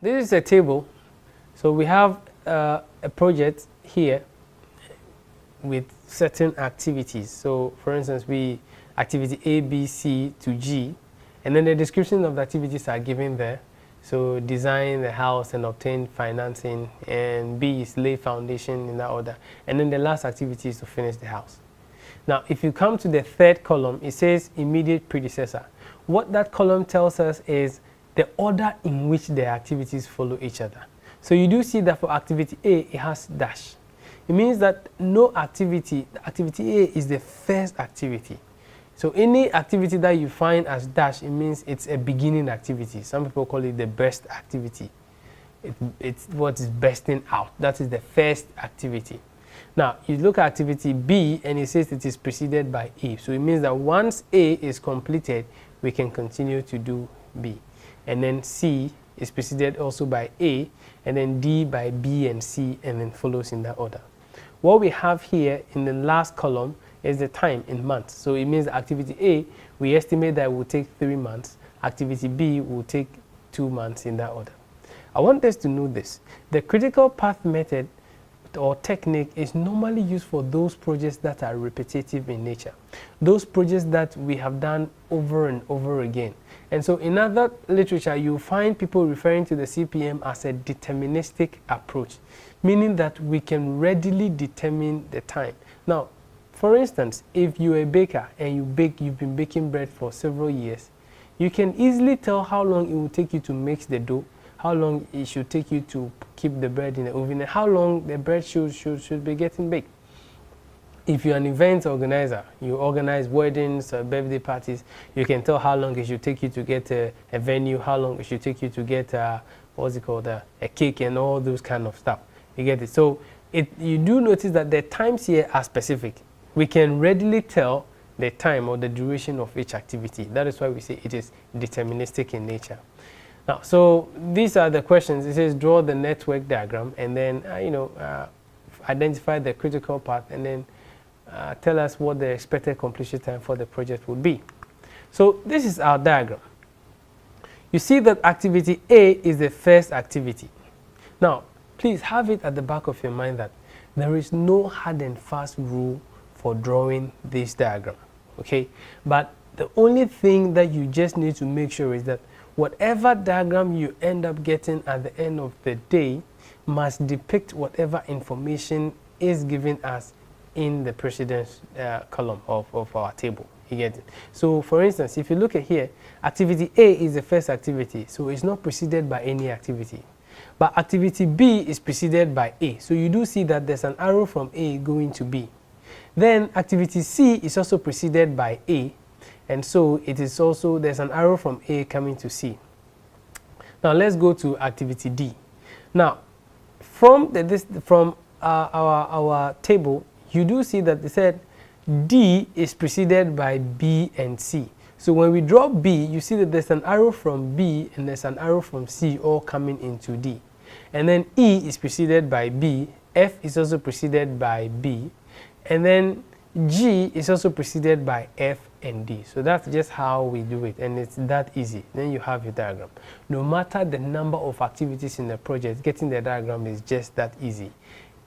this is a table. So we have a project here with certain activities. So for instance, activity A, B, C to G, and then the description of the activities are given there. So design the house and obtain financing, and B is lay foundation in that order. And then the last activity is to finish the house. Now, if you come to the third column, it says immediate predecessor. What that column tells us is the order in which the activities follow each other. So you do see that for activity A, it has dash. It means that activity A is the first activity. So any activity that you find as dash, it means it's a beginning activity. Some people call it the best activity. It's what is bursting out. That is the first activity. Now, you look at activity B and it says it is preceded by A. So it means that once A is completed, we can continue to do B. And then C is preceded also by A, and then D by B and C, and then follows in that order. What we have here in the last column is the time in months. So it means activity A, we estimate that it will take 3 months. Activity B will take 2 months in that order. I want us to know this. The critical path method or technique is normally used for those projects that are repetitive in nature. Those projects that we have done over and over again. And so in other literature, you find people referring to the CPM as a deterministic approach, meaning that we can readily determine the time. Now, for instance, if you're a baker and you've been baking bread for several years, you can easily tell how long it will take you to mix the dough, how long it should take you to keep the bread in the oven, and how long the bread should be getting baked. If you're an event organizer, you organize weddings or birthday parties, you can tell how long it should take you to get a venue, how long it should take you to get a cake and all those kind of stuff. You get it? So you do notice that the times here are specific. We can readily tell the time or the duration of each activity. That is why we say it is deterministic in nature. Now, so these are the questions. It says draw the network diagram, and then identify the critical path, and then tell us what the expected completion time for the project would be. So this is our diagram. You see that activity A is the first activity. Now, please have it at the back of your mind that there is no hard and fast rule for drawing this diagram, okay? But the only thing that you just need to make sure is that whatever diagram you end up getting at the end of the day must depict whatever information is given us in the precedence column of our table. You get it? So for instance, if you look at here, activity A is the first activity, so it's not preceded by any activity. But activity B is preceded by A, so you do see that there's an arrow from A going to B. Then activity C is also preceded by A, and so it is also, there's an arrow from A coming to C. Now let's go to activity D. Now from our table, you do see that they said D is preceded by B and C. So when we draw B, you see that there's an arrow from B and there's an arrow from C all coming into D. And then E is preceded by B, F is also preceded by B, and then G is also preceded by F and D. So that's just how we do it, and it's that easy. Then you have your diagram. No matter the number of activities in the project, getting the diagram is just that easy.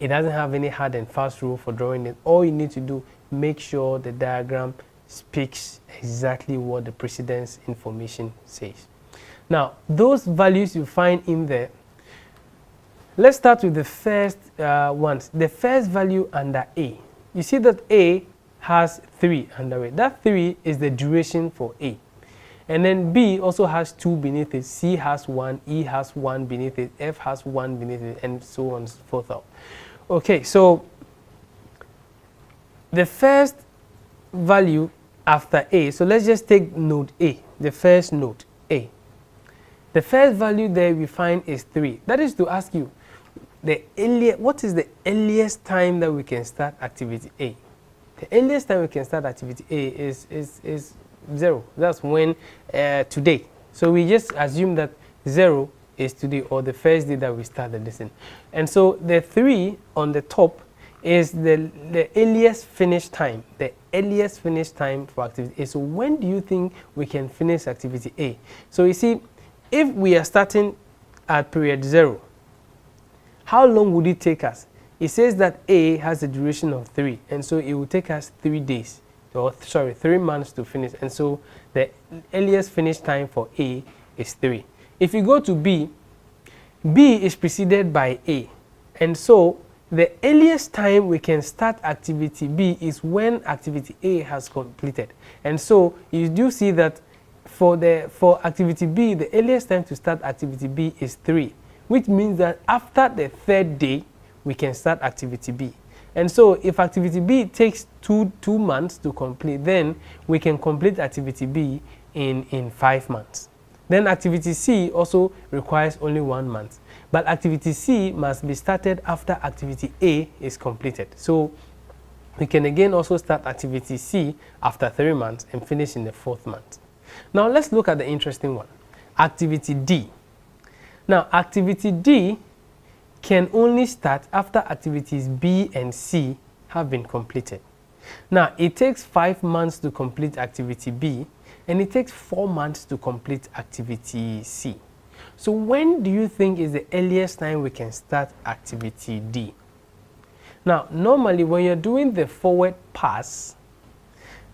It doesn't have any hard and fast rule for drawing it. All you need to do, make sure the diagram speaks exactly what the precedence information says. Now, those values you find in there, let's start with the first ones. The first value under A. You see that A has 3 under it. That 3 is the duration for A. And then B also has 2 beneath it. C has 1, E has 1 beneath it, F has 1 beneath it, and so on and so forth. Okay, so the first value after A, so let's just take node A, the first node A. The first value there we find is 3. That is to ask you, what is the earliest time that we can start activity A? The earliest time we can start activity A is 0. That's when today. So we just assume that 0 is today, or the first day that we started this in. And so the 3 on the top is the earliest finish time. The earliest finish time for activity A. So when do you think we can finish activity A? So you see, if we are starting at period 0, how long would it take us? It says that A has a duration of 3, and so it will take us 3 days, or 3 months to finish, and so the earliest finish time for A is 3. If you go to B, B is preceded by A, and so the earliest time we can start activity B is when activity A has completed. And so you do see that for activity B, the earliest time to start activity B is 3, which means that after the 3rd day, we can start activity B. And so if activity B takes two months to complete, then we can complete activity B in 5 months. Then activity C also requires only 1 month. But activity C must be started after activity A is completed. So we can again also start activity C after 3 months and finish in the 4th month. Now let's look at the interesting one, activity D. Now activity D can only start after activities B and C have been completed. Now it takes 5 months to complete activity B, and it takes 4 months to complete activity C. So when do you think is the earliest time we can start activity D? Now normally when you're doing the forward pass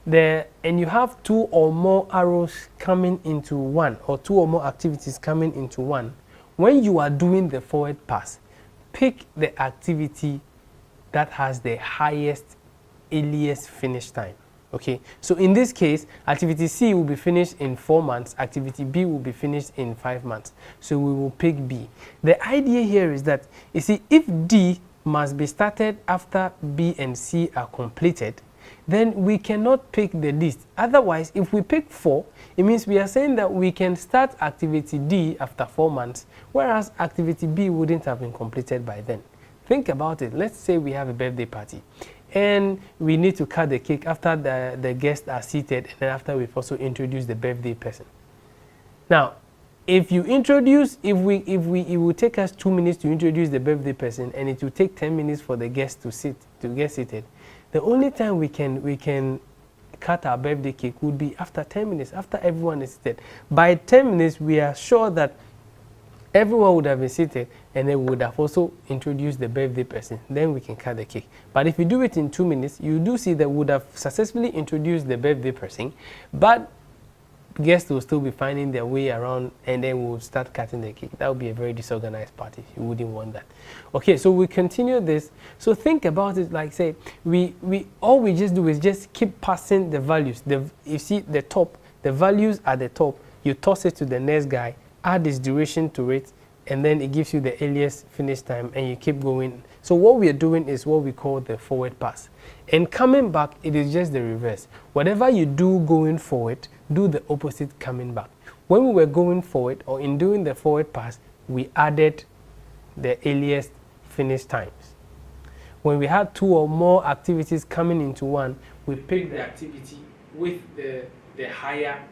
and you have 2 or more arrows coming into one, or 2 or more activities coming into one, when you are doing the forward pass, pick the activity that has the highest earliest finish time. Okay, so in this case, activity C will be finished in 4 months, activity B will be finished in 5 months. So we will pick B. The idea here is that, you see, if D must be started after B and C are completed, then we cannot pick the least. Otherwise, if we pick 4, it means we are saying that we can start activity D after 4 months, whereas activity B wouldn't have been completed by then. Think about it. Let's say we have a birthday party and we need to cut the cake after the guests are seated, and then after we've also introduced the birthday person. Now, if you introduce, it will take us 2 minutes to introduce the birthday person, and it will take 10 minutes for the guests to get seated. The only time we can cut our birthday cake would be after 10 minutes, after everyone is seated. By 10 minutes, we are sure that everyone would have been seated, and they would have also introduced the birthday person. Then we can cut the cake. But if you do it in 2 minutes, you do see that we would have successfully introduced the birthday person, but guests will still be finding their way around, and then we'll start cutting the cake. That would be a very disorganized party. You wouldn't want that. Okay, so we continue this. So think about it like, say, all we just do is just keep passing the values. You see the top, the values at the top, you toss it to the next guy, add this duration to it, and then it gives you the earliest finish time, and you keep going. So what we are doing is what we call the forward pass. And coming back, it is just the reverse. Whatever you do going forward, do the opposite coming back. When we were going forward, or in doing the forward pass, we added the earliest finish times. When we had 2 or more activities coming into one, we picked the activity with the higher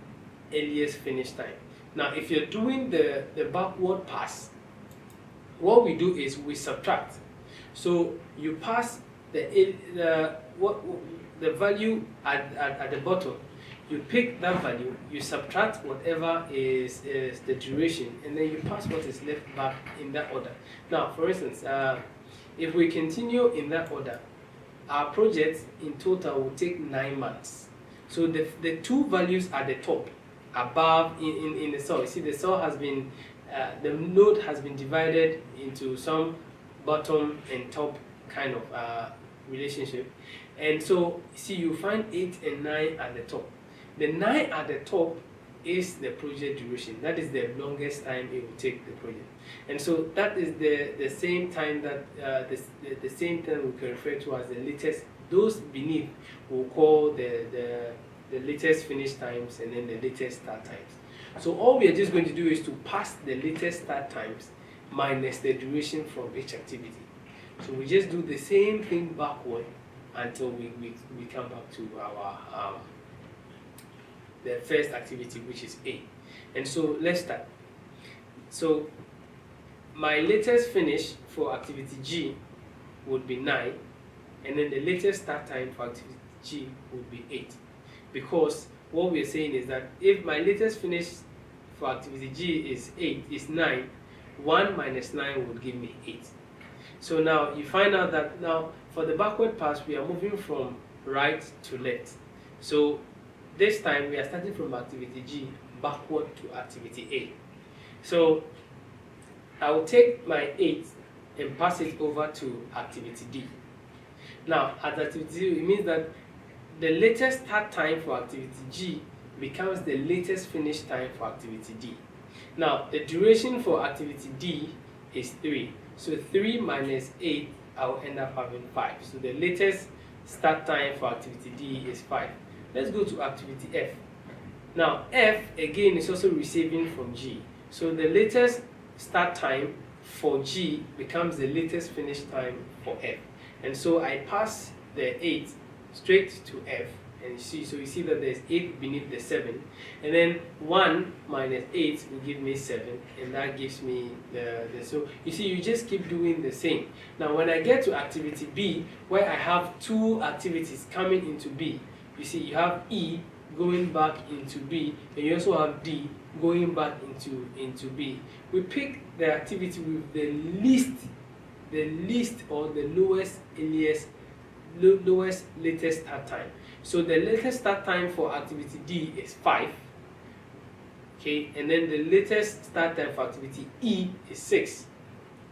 earliest finish time. Now, if you're doing the backward pass, what we do is we subtract. So you pass the value at the bottom. You pick that value, you subtract whatever is the duration, and then you pass what is left back in that order. Now, for instance, if we continue in that order, our project in total will take 9 months. So the 2 values at the top, above in the cell, you see the cell has been, the node has been divided into some bottom and top kind of relationship. And so, see, you find 8 and 9 at the top. The 9 at the top is the project duration. That is the longest time it will take the project. And so that is the same time that the same time we can refer to as the latest. Those beneath we'll call the latest finish times, and then the latest start times. So all we are just going to do is to pass the latest start times minus the duration from each activity. So we just do the same thing backward until we come back to our the first activity, which is A. And so let's start. So my latest finish for activity G would be 9, and then the latest start time for activity G would be 8. Because what we're saying is that if my latest finish for activity G is 9, 1 minus 9 would give me 8. So now you find out that now for the backward pass, we are moving from right to left. So this time we are starting from activity G backward to activity A. So I will take my 8 and pass it over to activity D. Now at activity D, it means that the latest start time for activity G becomes the latest finish time for activity D. Now the duration for activity D is 3. So 3 minus 8, I will end up having 5. So the latest start time for activity D is 5. Let's go to activity F. Now F again is also receiving from G. So the latest start time for G becomes the latest finish time for F. And so I pass the 8 straight to F. And you see that there's 8 beneath the 7, and then 1 minus 8 will give me 7, and that gives me so you see, you just keep doing the same. Now when I get to activity B, where I have 2 activities coming into B, you see you have E going back into B, and you also have D going back into B. We pick the activity with the least or the lowest latest start time. So the latest start time for activity D is 5. Okay, and then the latest start time for activity E is 6,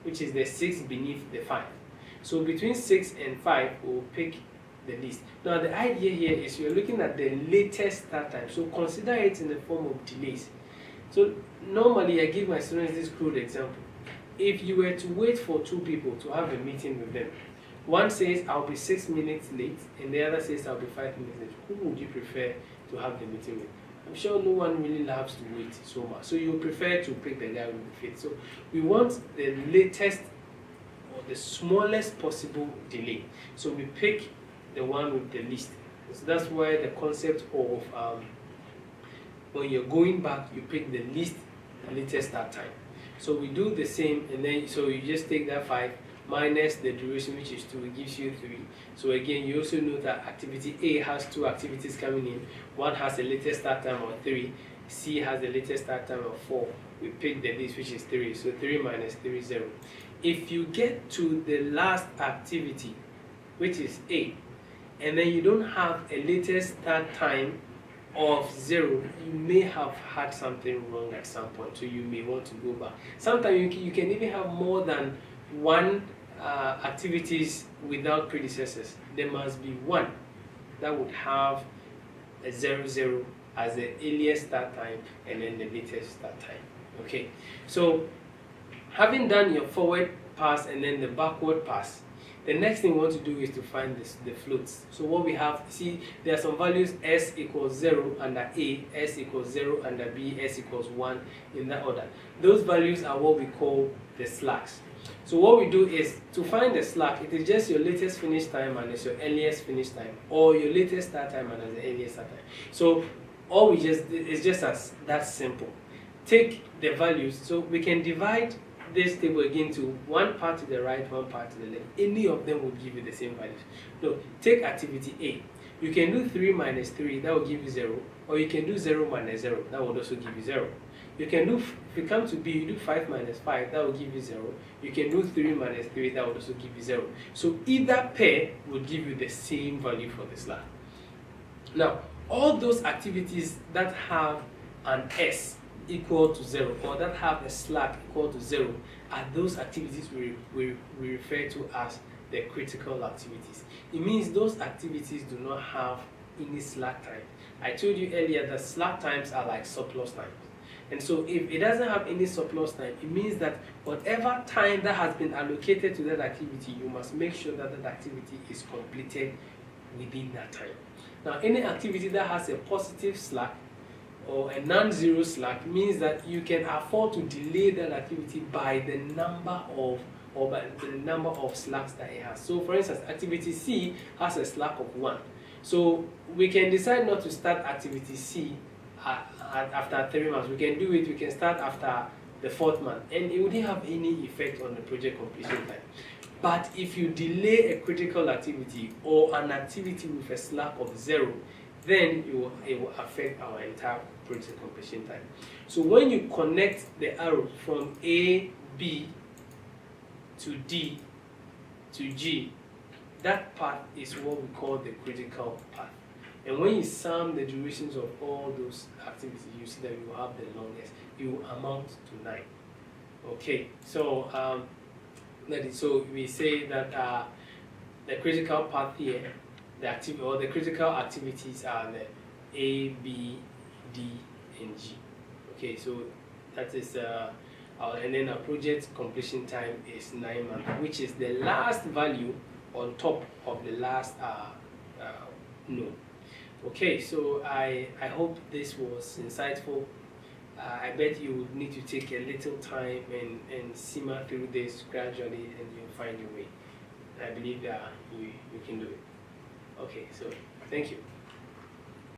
which is the 6 beneath the 5. So between 6 and 5, we'll pick the least. Now the idea here is you're looking at the latest start time. So consider it in the form of delays. So normally I give my students this crude example. If you were to wait for 2 people to have a meeting with them, one says I'll be 6 minutes late, and the other says I'll be 5 minutes late. Who would you prefer to have the meeting with? I'm sure no one really loves to wait so much. So you prefer to pick the guy with the fit. So we want the latest or the smallest possible delay. So we pick the one with the least. So that's why the concept of when you're going back, you pick the latest start time. So we do the same, and then so you just take that 5 minus the duration, which is 2, it gives you 3. So again, you also know that activity A has 2 activities coming in. One has the latest start time of 3. C has the latest start time of 4. We pick the least, which is 3. So 3 minus 3 is 0. If you get to the last activity, which is A, and then you don't have a latest start time of 0, you may have had something wrong at some point, so you may want to go back. Sometimes you can even have more than 1 activities without predecessors. There must be 1 that would have a 0, 0 as the earliest start time and then the latest start time. Okay, so having done your forward pass and then the backward pass, the next thing we want to do is to find the floats. So what we have, see, there are some values: S equals 0 under A, S equals 0 under B, S equals 1, in that order. Those values are what we call the slacks. So what we do is, to find the slack, it is just your latest finish time minus your earliest finish time, or your latest start time minus the earliest start time. So all we just did is just as that simple. Take the values, so we can divide this table again to one part to the right, one part to the left. Any of them will give you the same values. No, take activity A. You can do 3 minus 3, that will give you 0, or you can do 0 minus 0, that will also give you 0. You can do, if you come to B, you do 5 minus 5, that will give you 0. You can do 3 minus 3, that will also give you 0. So either pair will give you the same value for the slack. Now, all those activities that have an S equal to 0, or that have a slack equal to 0, are those activities we refer to as the critical activities. It means those activities do not have any slack time. I told you earlier that slack times are like surplus times. And so if it doesn't have any surplus time, it means that whatever time that has been allocated to that activity, you must make sure that that activity is completed within that time. Now, any activity that has a positive slack or a non-zero slack means that you can afford to delay that activity by the number of slacks that it has. So for instance, activity C has a slack of 1. So we can decide not to start activity C after 3 months. We can do it, we can start after the 4th month, and it wouldn't have any effect on the project completion time. But if you delay a critical activity or an activity with a slack of 0, then it will affect our entire project completion time. So when you connect the arrow from A, B to D to G, that path is what we call the critical path. And when you sum the durations of all those activities, you see that you have the longest. You amount to 9. Okay, so so we say that the critical path here, the critical activities are the A, B, D, and G. Okay, so that is and then our project completion time is 9 months, which is the last value on top of the last node. Okay, so I hope this was insightful. I bet you would need to take a little time and simmer through this gradually, and you'll find your way. I believe that you can do it. Okay, so thank you.